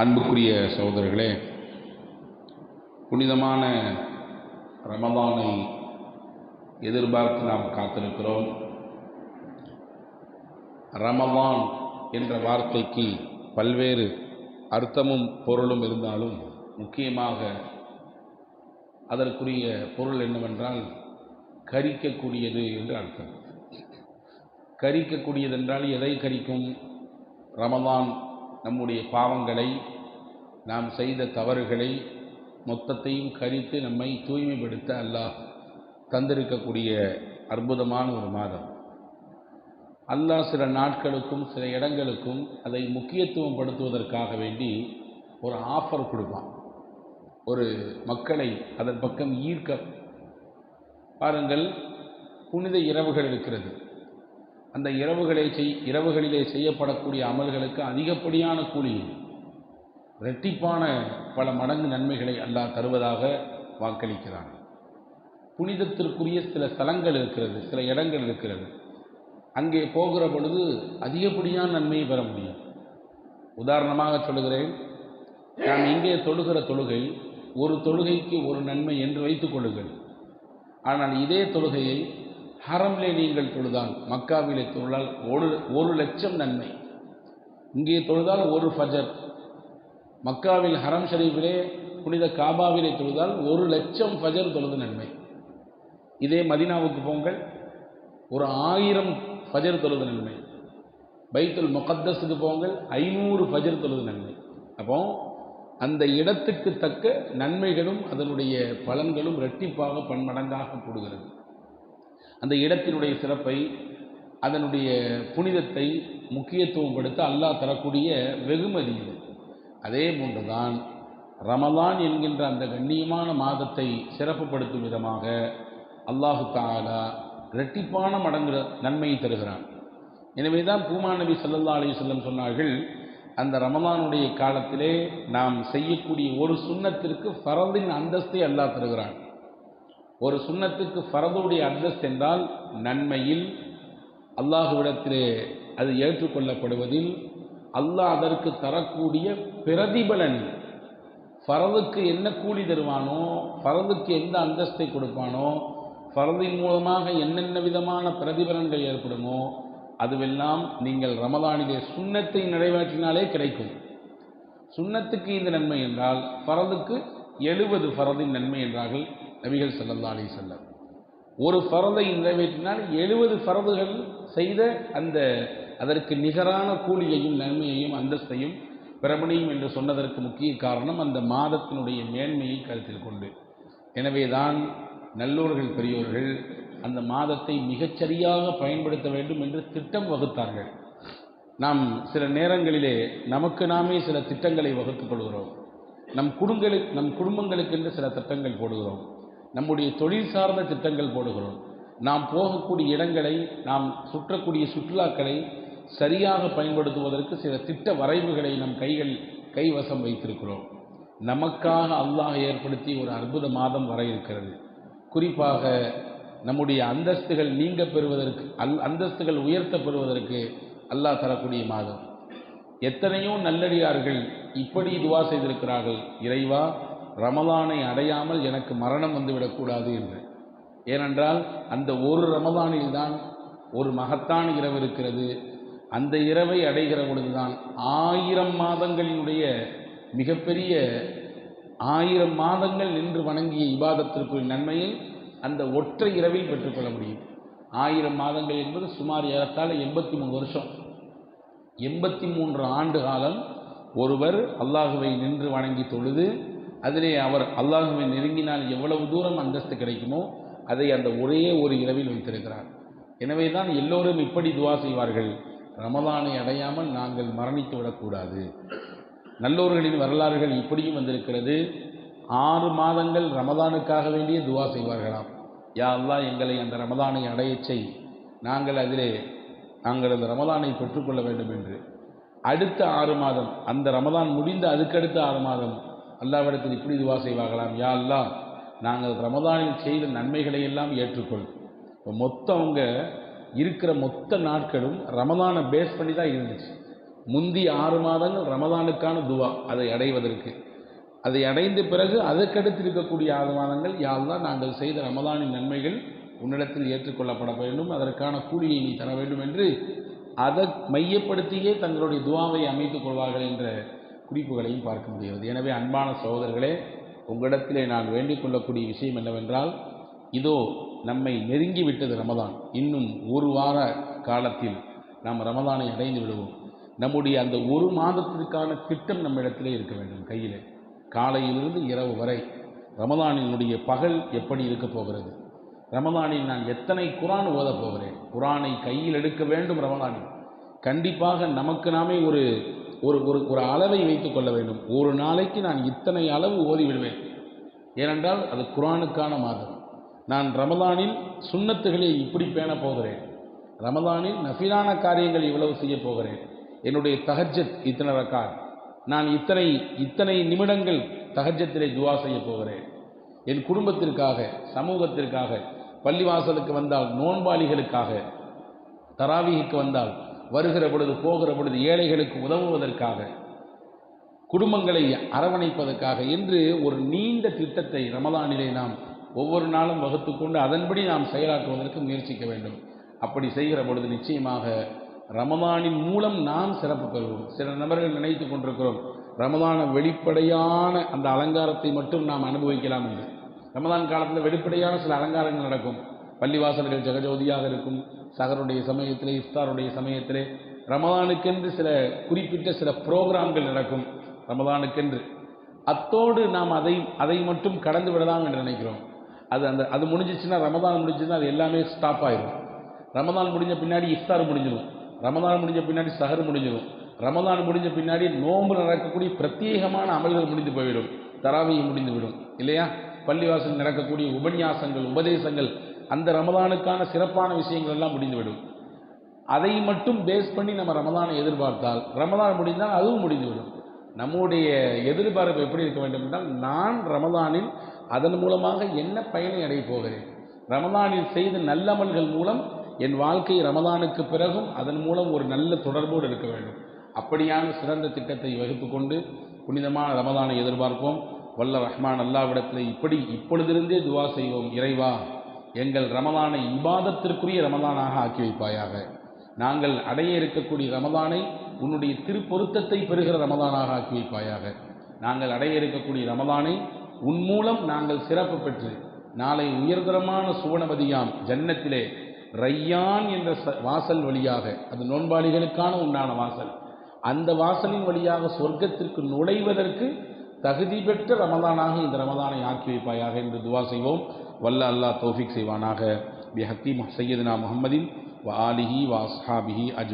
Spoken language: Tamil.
அன்புக்குரிய சகோதரர்களே, புனிதமான ரமதானை எதிர்பார்த்து நாம் காத்திருக்கிறோம். ரமதான் என்ற வார்த்தைக்கு பல்வேறு அர்த்தமும் பொருளும் இருந்தாலும் முக்கியமாக அதற்குரிய பொருள் என்னவென்றால் கரிக்கக்கூடியது என்று அர்த்தம். கரிக்கக்கூடியதென்றால் எதை கரிக்கும்? ரமதான் நம்முடைய பாவங்களை, நாம் செய்த தவறுகளை மொத்தத்தையும் கரித்து நம்மை தூய்மைப்படுத்த அல்லாஹ் தந்திருக்கக்கூடிய அற்புதமான ஒரு மாதம். அல்லாஹ் சில நாட்களுக்கும் சில இடங்களுக்கும் அதை முக்கியத்துவம் படுத்துவதற்காக வேண்டி ஒரு ஆஃபர் கொடுப்பான், ஒரு மக்களை அதன் பக்கம் ஈர்க்க. பாருங்கள், புனித இரவுகள் இருக்கிறது. அந்த இரவுகளிலே செய்யப்படக்கூடிய அமல்களுக்கு அதிகப்படியான கூலி, இரட்டிப்பான பல மடங்கு நன்மைகளை அல்லாஹ் தருவதாக வாக்களிக்கிறான். புனிதத்திற்குரிய சில ஸ்தலங்கள் இருக்கிறது, சில இடங்கள் இருக்கிறது. அங்கே போகிற பொழுது அதிகப்படியான நன்மையை பெற முடியும். உதாரணமாக சொல்லுகிறேன், நாம் இங்கே தொழுகிற தொழுகை ஒரு தொழுகைக்கு ஒரு நன்மை என்று வைத்துக் கொள்ளுங்கள். ஆனால் இதே தொழுகையை ஹரம்லே நீங்கள் தொழுதால், மக்காவிலே தொழுதால் 1,00,000 நன்மை. இங்கே தொழுதால் ஒரு ஃபஜர், மக்காவில் ஹரம் ஷரீஃபிலே புனித காபாவிலே தொழுதால் 1,00,000 ஃபஜர் தொழுது நன்மை. இதே மதீனாவுக்கு போங்கள், 1000 ஃபஜர் தொழுது நன்மை. பைத்துல் முகத்தஸுக்கு போங்கள், 500 ஃபஜர் தொழுது நன்மை. அப்போ அந்த இடத்துக்கு தக்க நன்மைகளும் அதனுடைய பலன்களும் இரட்டிப்பாக பன்மடங்காக கூடுகிறது. அந்த இடத்தினுடைய சிறப்பை, அதனுடைய புனிதத்தை முக்கியத்துவம் படுத்த அல்லாஹ் தரக்கூடிய வெகுமதி இது. அதே போன்றுதான் ரமலான் என்கின்ற அந்த கண்ணியமான மாதத்தை சிறப்புப்படுத்தும் விதமாக அல்லாஹு தஆலா இரட்டிப்பான மடங்கு நன்மையை தருகிறான். எனவே தான் பூமா நபி ஸல்லல்லாஹு அலைஹி வஸல்லம் சொன்னார்கள், அந்த ரமலானுடைய காலத்திலே நாம் செய்யக்கூடிய ஒரு சுன்னத்திற்கு ஃபரதின் அந்தஸ்தை அல்லாஹ் தருகிறான். ஒரு சுன்னத்துக்கு ஃபரதுடைய அந்தஸ்து என்றால் நன்மையில், அல்லாஹுவிடத்திலே அது ஏற்றுக்கொள்ளப்படுவதில், அல்லாஹ் அதற்கு தரக்கூடிய பிரதிபலன். ஃபரதுக்கு என்ன கூலி தருவானோ, ஃபரதுக்கு எந்த அந்தஸ்தை கொடுப்பானோ, ஃபரதின் மூலமாக என்னென்ன விதமான பிரதிபலன்கள் ஏற்படுமோ அதுவெல்லாம் நீங்கள் ரமலானிலே சுன்னத்தை நிறைவேற்றினாலே கிடைக்கும். சுன்னத்துக்கு இந்த நன்மை என்றால் ஃபரதுக்கு 70 ஃபரதின் நன்மை என்றார்கள் நபிகள் ஸல்லல்லாஹு அலைஹி வஸல்லம். ஒரு ஃபரதை நிறைவேற்றினால் 70 ஃபரதுகள் செய்த அதற்கு நிகரான கூலியையும் நன்மையையும் அந்தஸ்தையும் பெற முடியும் என்று சொன்னதற்கு முக்கிய காரணம் அந்த மாதத்தினுடைய மேன்மையை கருத்தில் கொண்டு. எனவே தான் நல்லோர்கள் பெரியோர்கள் அந்த மாதத்தை மிகச்சரியாக பயன்படுத்த வேண்டும் என்று திட்டம் வகுத்தார்கள். நாம் சில நேரங்களிலே நமக்கு நாமே சில திட்டங்களை வகுத்துக் கொள்கிறோம். நம் குடும்பங்களுக்கென்று சில திட்டங்கள் போடுகிறோம். நம்முடைய தொழில் சார்ந்த திட்டங்கள் போடுகிறோம். நாம் போகக்கூடிய இடங்களை, நாம் சுற்றக்கூடிய சுற்றுலாக்களை சரியாக பயன்படுத்துவதற்கு சில திட்ட வரைவுகளை நம் கைவசம் வைத்திருக்கிறோம். நமக்காக அல்லாஹ் ஏற்படுத்தி ஒரு அற்புத மாதம் வர இருக்கிறது. குறிப்பாக நம்முடைய அந்தஸ்துகள் நீங்க பெறுவதற்கு, அந்தஸ்துகள் உயர்த்த பெறுவதற்கு அல்லாஹ் தரக்கூடிய மாதம். எத்தனையோ நல்லடியார்கள் இப்படி துவா செய்திருக்கிறார்கள், இறைவா ரமலானை அடையாமல் எனக்கு மரணம் வந்துவிடக்கூடாது என்று. ஏனென்றால் அந்த ஒரு ரமலானில் தான் ஒரு மகத்தான இரவு இருக்கிறது. அந்த இரவை அடைகிற பொழுதுதான் 1000 மாதங்களினுடைய மிகப்பெரிய 1000 மாதங்கள் நின்று வணங்கிய இபாதத்திற்குரிய நன்மையை அந்த ஒற்றை இரவில் பெற்றுக்கொள்ள முடியும். 1000 மாதங்கள் என்பது சுமார் ஏறத்தாழ 83 வருஷம். 83 ஆண்டு காலம் ஒருவர் அல்லாஹுவை நின்று வணங்கி தொழுது, அதிலே அவர் அல்லாஹுவை நெருங்கினால் எவ்வளவு தூரம் அந்தஸ்து கிடைக்குமோ அதை அந்த ஒரே ஒரு இரவில் வைத்திருக்கிறார். எனவே தான் எல்லோரும் இப்படி துவா செய்வார்கள், ரமலானை அடையாமல் நாங்கள் மரணித்து விடக்கூடாது. நல்லோர்களின் வரலாறுகள் இப்படியும் வந்திருக்கிறது. 6 மாதங்கள் ரமலானுக்காக வேண்டிய துவா செய்வார்களாம். யா அல்லாஹ், எங்களை அந்த ரமலானை அடையச் செய், நாங்கள் அந்த ரமலானை பெற்றுக்கொள்ள வேண்டும் என்று. அடுத்த 6 மாதம், அந்த ரமலான் முடிந்த அதுக்கடுத்த 6 மாதம் அல்லாஹ்விடத்தில் இப்படி துவா செய்வார்களாம், யா அல்லாஹ், நாங்கள் ரமலானில் செய்த நன்மைகளை எல்லாம் ஏற்றுக்கொள். இப்போ மொத்தம் அவங்க இருக்கிற மொத்த நாட்களும் ரமலானை பேஸ் பண்ணி தான் இருந்துச்சு. முந்தைய 6 மாதங்கள் ரமதானுக்கான துவா அதை அடைவதற்கு. அதை அடைந்த பிறகு அதற்கடுத்து இருக்கக்கூடிய 6 மாதங்கள், யா அல்லாஹ் நாங்கள் செய்த ரமதானின் நன்மைகள் உன்னிடத்தில் ஏற்றுக்கொள்ளப்பட வேண்டும், அதற்கான கூலியை நீ தர வேண்டும் என்று அதை மையப்படுத்தியே தங்களுடைய துவாவை அமைத்துக் கொள்வார்கள் என்ற குறிப்புகளையும் பார்க்க முடிகிறது. எனவே அன்பான சகோதரர்களே, உங்களிடத்திலே நான் வேண்டிக் கொள்ளக்கூடிய விஷயம் என்னவென்றால், இதோ நம்மை நெருங்கிவிட்டது ரமதான். இன்னும் ஒரு வார காலத்தில் நாம் ரமதானை அடைந்து விடுவோம். நம்முடைய அந்த ஒரு மாதத்திற்கான திட்டம் நம்மிடத்திலே இருக்க வேண்டும். கையிலே காலையிலிருந்து இரவு வரை ரமதானினுடைய பகல் எப்படி இருக்கப் போகிறது, ரமதானில் நான் எத்தனை குரான் ஓதப் போகிறேன், குரானை கையில் எடுக்க வேண்டும். ரமதானில் கண்டிப்பாக நமக்கு நாமே ஒரு ஒரு ஒரு அளவை வைத்துக் கொள்ள வேண்டும். ஒரு நாளைக்கு நான் இத்தனை அளவு ஓதி விடுவேன். ஏனென்றால் அது குரானுக்கான மாதம். நான் ரமதானில் சுன்னத்துகளை இப்படி பேண போகிறேன், ரமதானில் நஃபிலான காரியங்கள் இவ்வளவு செய்ய போகிறேன், என்னுடைய தஹஜ்ஜத் இத்தனை ரக்காத், நான் இத்தனை நிமிடங்கள் தஹஜ்ஜத்திலே துவா செய்ய போகிறேன், என் குடும்பத்திற்காக, சமூகத்திற்காக, பள்ளிவாசலுக்கு வந்தால் நோன்பாளிகளுக்காக, தராவீஹுக்கு வந்தால் வருகிற பொழுது போகிற பொழுது ஏழைகளுக்கு உதவுவதற்காக, குடும்பங்களை அரவணைப்பதற்காக என்று ஒரு நீண்ட திட்டத்தை ரமதானிலே நாம் ஒவ்வொரு நாளும் வகுத்துக்கொண்டு அதன்படி நாம் செயலாற்றுவதற்கு முயற்சிக்க வேண்டும். அப்படி செய்கிற பொழுது நிச்சயமாக ரமதானின் மூலம் நாம் சிறப்பு பெறுவோம். சில நபர்கள் நினைத்து கொண்டிருக்கிறோம், ரமதான வெளிப்படையான அந்த அலங்காரத்தை மட்டும் நாம் அனுபவிக்கலாம் என்று. ரமதான் காலத்தில் வெளிப்படையான சில அலங்காரங்கள் நடக்கும். பள்ளிவாசல்கள் ஜெகஜோதியாக இருக்கும். சஹருடைய சமயத்திலே, இஃப்தாருடைய சமயத்திலே, ரமதானுக்கென்று சில குறிப்பிட்ட சில புரோகிராம்கள் நடக்கும் ரமதானுக்கென்று. அத்தோடு நாம் அதை மட்டும் கடந்து விடலாம் என்று நினைக்கிறோம். அது முடிஞ்சிச்சுன்னா, ரமதான் முடிஞ்சுன்னா அது எல்லாமே ஸ்டாப் ஆயிடும். ரமதான் முடிஞ்ச பின்னாடி இஃப்தார் முடிஞ்சிடும், ரமதான் முடிஞ்ச பின்னாடி சஹர் முடிஞ்சிடும், ரமதான் முடிஞ்ச பின்னாடி நோன்பு நடக்கக்கூடிய பிரத்யேகமான அமல்கள் முடிந்து போய்விடும், தராவீஹ் முடிந்துவிடும் இல்லையா? பள்ளிவாசல் நடக்கக்கூடிய உபன்யாசங்கள், உபதேசங்கள், அந்த ரமதானுக்கான சிறப்பான விஷயங்கள் எல்லாம் முடிந்துவிடும். அதை மட்டும் பேஸ் பண்ணி நம்ம ரமதானை எதிர்பார்த்தால், ரமதான் முடிந்தால் அதுவும் முடிந்துவிடும். நம்முடைய எதிர்பார்ப்பு எப்படி இருக்க வேண்டும் என்றால், நான் ரமதானில் அதன் மூலமாக என்ன பயனை அடைய போகிறேன், ரமதானில் செய்த நல்லமல்கள் மூலம் என் வாழ்க்கை ரமதானுக்கு பிறகும் அதன் மூலம் ஒரு நல்ல தொடர்போடு இருக்க வேண்டும். அப்படியான சிறந்த திட்டத்தை வகுத்து கொண்டு புனிதமான ரமதானை எதிர்பார்ப்போம். வல்ல ரஹ்மான் அல்லாஹ்விடத்தில் இப்பொழுதிருந்தே துவா செய்வோம், இறைவா எங்கள் ரமதானை இபாதத்திற்குரிய ரமதானாக ஆக்கி வைப்பாயாக. நாங்கள் அடைய இருக்கக்கூடிய ரமதானை உன்னுடைய திருப்பொருத்தத்தை பெறுகிற ரமதானாக ஆக்கி வைப்பாயாக. நாங்கள் அடைய இருக்கக்கூடிய ரமதானை உன் மூலம் நாங்கள் சிறப்பு பெற்று நாளை உயர்தரமான சுவனபதியாம் ஜன்னத்திலே ரையான் என்ற வாசல் வழியாக, அது நோன்பாளிகளுக்கான உண்டான வாசல், அந்த வாசலின் வழியாக சொர்க்கத்திற்கு நுழைவதற்கு தகுதி பெற்ற ரமதானாக இந்த ரமதானை ஆக்கி வைப்பாயாக என்று துவா செய்வோம். வல்ல அல்லாஹ் தௌஃபீக் செய்வானாக. பிஹக்கி சையதுனா முஹம்மதின் வ ஆலிஹி வ அஸ்ஹாபிஹி அஜ்மஈன்.